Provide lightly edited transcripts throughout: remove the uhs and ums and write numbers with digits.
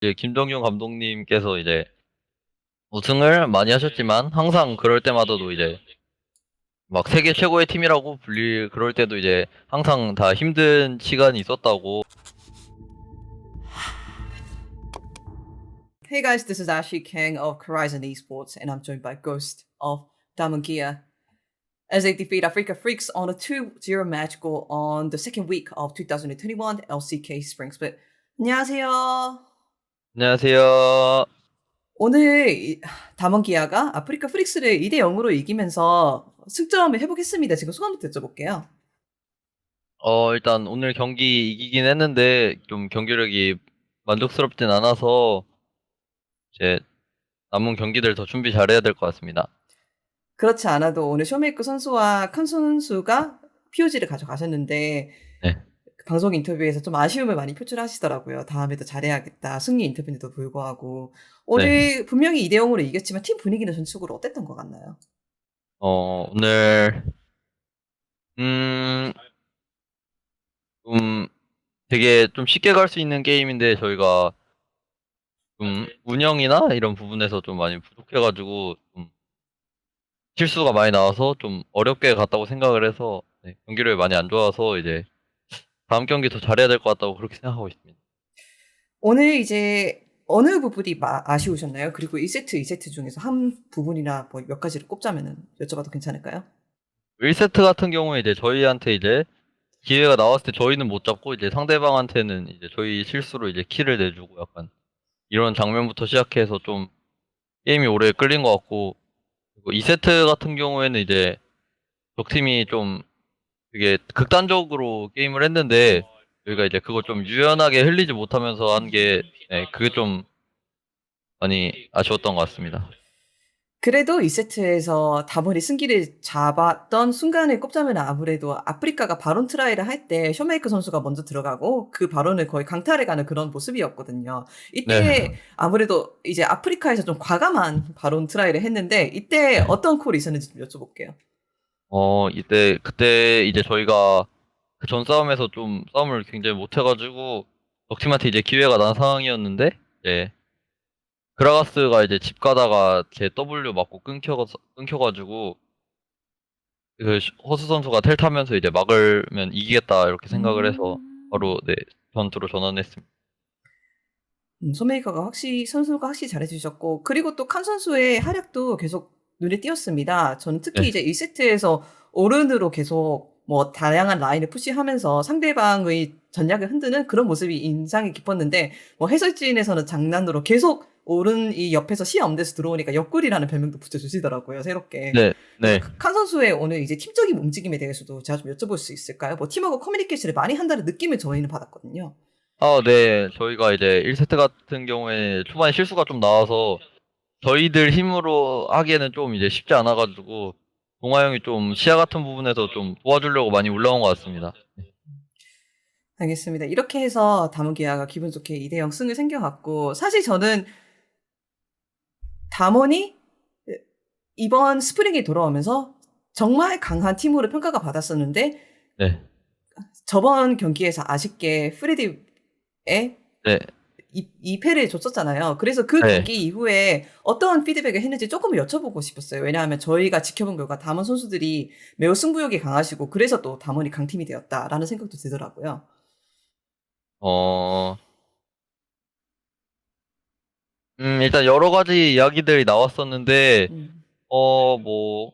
이제 김정용 감독님께서 이제 우승을 많이 하셨지만 항상 그럴 때마다도 이제 막 세계 최고의 팀이라고 불릴 그럴 때도 이제 항상 다 힘든 시간이 있었다고. Hey guys, this is Ashley King of Horizon Esports, and I'm joined by Ghost of Diamond Gear as they defeat Africa Freaks on a 2-0 match goal on the second week of 2021 LCK Spring Split. 안녕하세요. 안녕하세요. 오늘 다몬 기아가 아프리카 프릭스를 2대 0으로 이기면서 승점을 회복했습니다. 지금 소감부터 여쭤볼게요. 일단 오늘 경기 이기긴 했는데 좀 경기력이 만족스럽진 않아서 이제 남은 경기들 더 준비 잘해야 될 것 같습니다. 그렇지 않아도 오늘 쇼메이커 선수와 칸 선수가 POG를 가져가셨는데 네. 방송 인터뷰에서 좀 아쉬움을 많이 표출하시더라고요. 다음에도 잘해야겠다. 승리 인터뷰인데도 불구하고. 네. 오늘 분명히 2대 0으로 이겼지만 팀 분위기는 전적으로 어땠던 것 같나요? 오늘 음, 좀 되게 좀 쉽게 갈 수 있는 게임인데 저희가 좀 운영이나 이런 부분에서 좀 많이 부족해가지고 좀 실수가 많이 나와서 좀 어렵게 갔다고 생각을 해서 네, 경기력이 많이 안 좋아서 이제 다음 경기 더 잘해야 될 것 같다고 그렇게 생각하고 있습니다. 오늘 이제 어느 부분이 아쉬우셨나요? 그리고 1세트, 2세트 중에서 한 부분이나 뭐 몇 가지를 꼽자면은 여쭤봐도 괜찮을까요? 1세트 같은 경우에 이제 저희한테 이제 기회가 나왔을 때 저희는 못 잡고 이제 상대방한테는 이제 저희 실수로 이제 킬을 내주고 약간 이런 장면부터 시작해서 좀 게임이 오래 끌린 것 같고, 그리고 2세트 같은 경우에는 이제 적팀이 좀 되게 극단적으로 게임을 했는데 저희가 이제 그거 좀 유연하게 흘리지 못하면서 한 게, 네, 그게 좀 많이 아쉬웠던 것 같습니다. 그래도 2세트에서 다몬이 승기를 잡았던 순간을 꼽자면 아무래도 아프리카가 바론 트라이를 할 때 쇼메이커 선수가 먼저 들어가고 그 바론을 거의 강탈해 가는 그런 모습이었거든요. 이때 네. 아무래도 이제 아프리카에서 좀 과감한 바론 트라이를 했는데 이때 네. 어떤 콜이 있었는지 좀 여쭤볼게요. 그때 이제 저희가 그 전 싸움에서 좀 싸움을 굉장히 못해가지고 적팀한테 이제 기회가 난 상황이었는데, 이제 그라가스가 이제 집 가다가 제 W 맞고 끊겨가지고 허수 선수가 텔 타면서 이제 막으면 이기겠다 이렇게 생각을 해서 바로 네, 전투로 전환했습니다. 소메이커가 선수가 확실히 잘해주셨고, 그리고 또 칸 선수의 활약도 계속 눈에 띄었습니다. 저는 특히 네. 이제 1세트에서 오른으로 계속 뭐 다양한 라인을 푸시하면서 상대방의 전략을 흔드는 그런 모습이 인상이 깊었는데, 뭐 해설진에서는 장난으로 계속 오른 이 옆에서 시야 없는 데서 들어오니까 옆구리라는 별명도 붙여주시더라고요, 새롭게. 네, 그래서 네. 칸 선수의 오늘 이제 팀적인 움직임에 대해서도 제가 좀 여쭤볼 수 있을까요? 뭐 팀하고 커뮤니케이션을 많이 한다는 느낌을 저희는 받았거든요. 네. 저희가 이제 1세트 같은 경우에 초반에 실수가 좀 나와서 저희들 힘으로 하기에는 좀 이제 쉽지 않아가지고 동아 형이 좀 시야 같은 부분에서 좀 도와주려고 많이 올라온 것 같습니다. 알겠습니다. 이렇게 해서 담원기아가 기분 좋게 2대 0 승을 챙겨갔고, 사실 저는 담원이 이번 스프링에 돌아오면서 정말 강한 팀으로 평가가 받았었는데, 네, 저번 경기에서 아쉽게 프레디에 네, 2패를 줬었잖아요. 그래서 그 네. 경기 이후에 어떤 피드백을 했는지 조금 여쭤보고 싶었어요. 왜냐하면 저희가 지켜본 결과 담원 선수들이 매우 승부욕이 강하시고, 그래서 또 담원이 강팀이 되었다라는 생각도 들더라고요. 어, 일단 여러 가지 이야기들이 나왔었는데, 음. 뭐,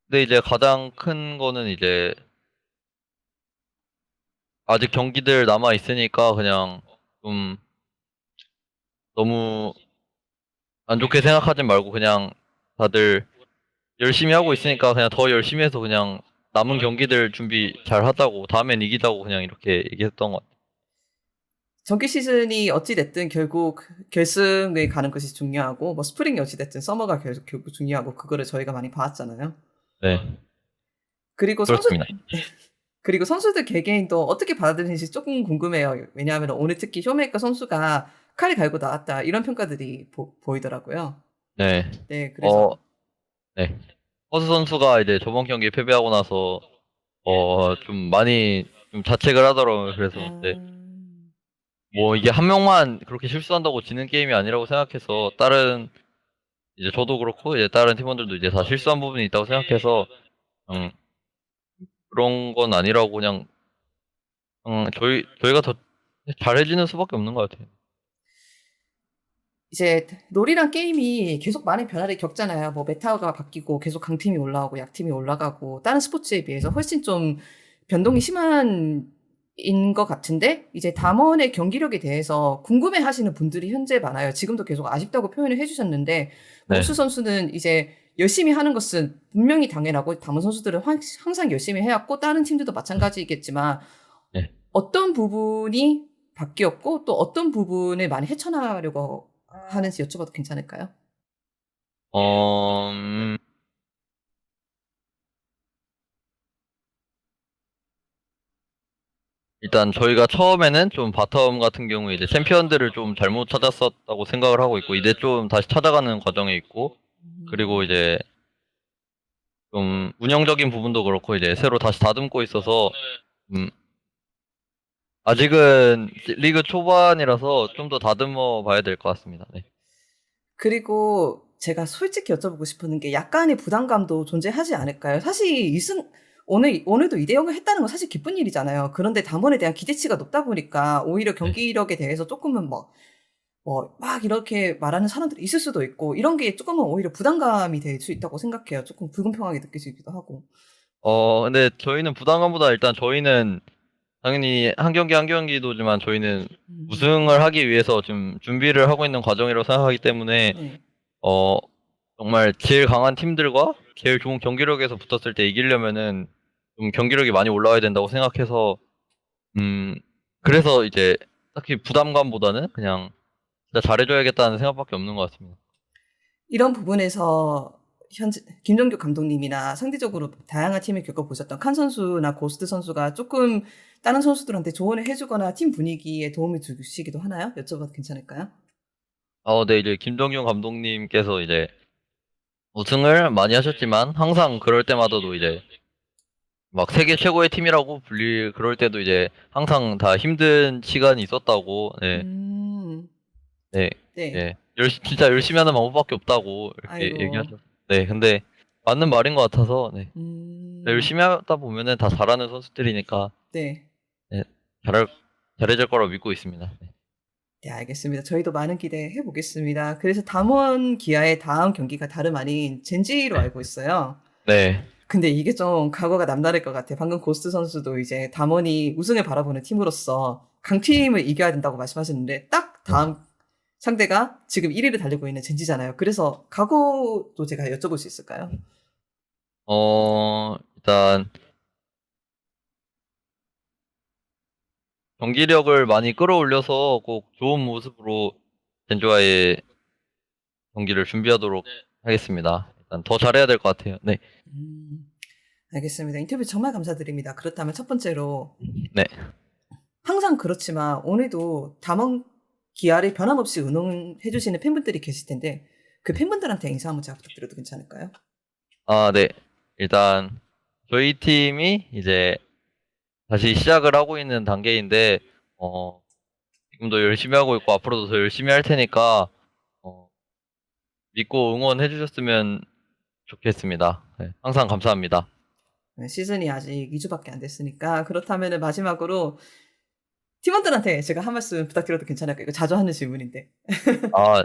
근데 이제 가장 큰 거는 이제 아직 경기들 남아 있으니까 그냥 좀 너무 안 좋게 생각하지 말고 그냥 다들 열심히 하고 있으니까 그냥 더 열심히 해서 그냥 남은 경기들 준비 잘 하자고 다음엔 이기자고 그냥 이렇게 얘기했던 것 같아요. 정규 시즌이 어찌 됐든 결국 결승에 가는 것이 중요하고 뭐 스프링이 어찌 됐든 서머가 결국 중요하고 그거를 저희가 많이 봐왔잖아요. 네, 그리고 그렇습니다. 그리고 선수들 개개인도 어떻게 받아들이는지 조금 궁금해요. 왜냐하면 오늘 특히 쇼메이커 선수가 칼을 갈고 나왔다 이런 평가들이 보이더라고요. 네, 네, 그래서 어, 네. 허수 선수가 이제 저번 경기 패배하고 나서 좀 많이 좀 자책을 하더라고요. 그래서 네, 음, 뭐 이게 한 명만 그렇게 실수한다고 지는 게임이 아니라고 생각해서 다른 이제 저도 그렇고 이제 다른 팀원들도 이제 다 실수한 부분이 있다고 생각해서 그런 건 아니라고 그냥 저희가 더 잘해지는 수밖에 없는 것 같아요. 이제 롤이란 게임이 계속 많은 변화를 겪잖아요. 뭐 메타가 바뀌고 계속 강팀이 올라오고 약팀이 올라가고 다른 스포츠에 비해서 훨씬 좀 변동이 심한 인 것 같은데 이제 담원의 경기력에 대해서 궁금해 하시는 분들이 현재 많아요. 지금도 계속 아쉽다고 표현을 해 주셨는데 네. 고수 선수는 이제 열심히 하는 것은 분명히 당연하고 담원 선수들은 항상 열심히 해 왔고 다른 팀들도 마찬가지겠지만 네. 어떤 부분이 바뀌었고 또 어떤 부분을 많이 헤쳐나가려고 하는지 여쭤봐도 괜찮을까요? 어, 음, 일단 저희가 처음에는 좀 바텀 같은 경우에 이제 챔피언들을 좀 잘못 찾았었다고 생각을 하고 있고 이제 좀 다시 찾아가는 과정에 있고 그리고 이제 좀 운영적인 부분도 그렇고 이제 새로 다시 다듬고 있어서 음, 아직은 리그 초반이라서 좀 더 다듬어 봐야 될 것 같습니다. 네. 그리고 제가 솔직히 여쭤보고 싶은 게 약간의 부담감도 존재하지 않을까요? 사실 오늘도 2대 0을 했다는 건 사실 기쁜 일이잖아요. 그런데 담원에 대한 기대치가 높다 보니까 오히려 네. 경기력에 대해서 조금은 막 이렇게 말하는 사람들이 있을 수도 있고 이런 게 조금은 오히려 부담감이 될 수 있다고 생각해요. 조금 불공평하게 느껴지기도 하고. 근데 저희는 부담감보다 일단 저희는 당연히 한 경기 한 경기도지만 저희는 음. 우승을 하기 위해서 지금 준비를 하고 있는 과정이라고 생각하기 때문에 네. 어, 정말 제일 강한 팀들과 제일 좋은 경기력에서 붙었을 때 이기려면은 좀 경기력이 많이 올라와야 된다고 생각해서 음, 그래서 이제 딱히 부담감보다는 그냥 진짜 잘해줘야겠다는 생각밖에 없는 것 같습니다. 이런 부분에서 현재 김정규 감독님이나 상대적으로 다양한 팀을 겪어보셨던 칸 선수나 고스트 선수가 조금 다른 선수들한테 조언을 해주거나 팀 분위기에 도움을 주시기도 하나요? 여쭤봐도 괜찮을까요? 네, 이제 김정용 감독님께서 이제 우승을 많이 하셨지만 항상 그럴 때마다도 이제 막 세계 최고의 팀이라고 불릴 그럴 때도 이제 항상 다 힘든 시간이 있었다고 네, 음, 네, 네. 네. 진짜 열심히 하는 방법밖에 없다고 이렇게 아이고, 얘기하셨어요. 네, 근데 맞는 말인 것 같아서 네. 음, 열심히 하다 보면은 다 잘하는 선수들이니까 네. 네, 잘할 잘해질 거라고 믿고 있습니다. 네. 네, 알겠습니다. 저희도 많은 기대해 보겠습니다. 그래서 담원 기아의 다음 경기가 다름 아닌 젠지로 알고 있어요. 네. 근데 이게 좀 각오가 남다를 것 같아요. 방금 고스트 선수도 이제 담원이 우승을 바라보는 팀으로서 강팀을 이겨야 된다고 말씀하셨는데 딱 네. 다음 상대가 지금 1위를 달리고 있는 젠지잖아요. 그래서 각오도 제가 여쭤볼 수 있을까요? 일단 경기력을 많이 끌어올려서 꼭 좋은 모습으로 젠조와의 경기를 준비하도록 하겠습니다. 일단 더 잘해야 될 것 같아요. 네. 음, 알겠습니다. 인터뷰 정말 감사드립니다. 그렇다면 첫 번째로 네. 항상 그렇지만 오늘도 담원 기아를 변함없이 응원해 주시는 팬분들이 계실 텐데 그 팬분들한테 인사 한번 제가 부탁드려도 괜찮을까요? 네. 일단 저희 팀이 이제 다시 시작을 하고 있는 단계인데 지금도 열심히 하고 있고 앞으로도 더 열심히 할 테니까 어, 믿고 응원해 주셨으면 좋겠습니다. 네. 항상 감사합니다. 네, 시즌이 아직 2주밖에 안 됐으니까 그렇다면은 마지막으로 팀원들한테 제가 한 말씀 부탁드려도 괜찮을까요? 이거 자주 하는 질문인데.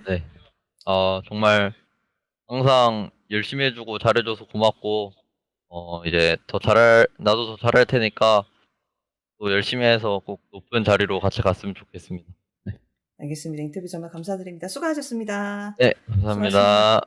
네. 정말 항상 열심히 해주고 잘해줘서 고맙고 이제 나도 더 잘할 테니까 또 열심히 해서 꼭 높은 자리로 같이 갔으면 좋겠습니다. 네. 알겠습니다. 인터뷰 정말 감사드립니다. 수고하셨습니다. 네, 수고하셨습니다. 감사합니다.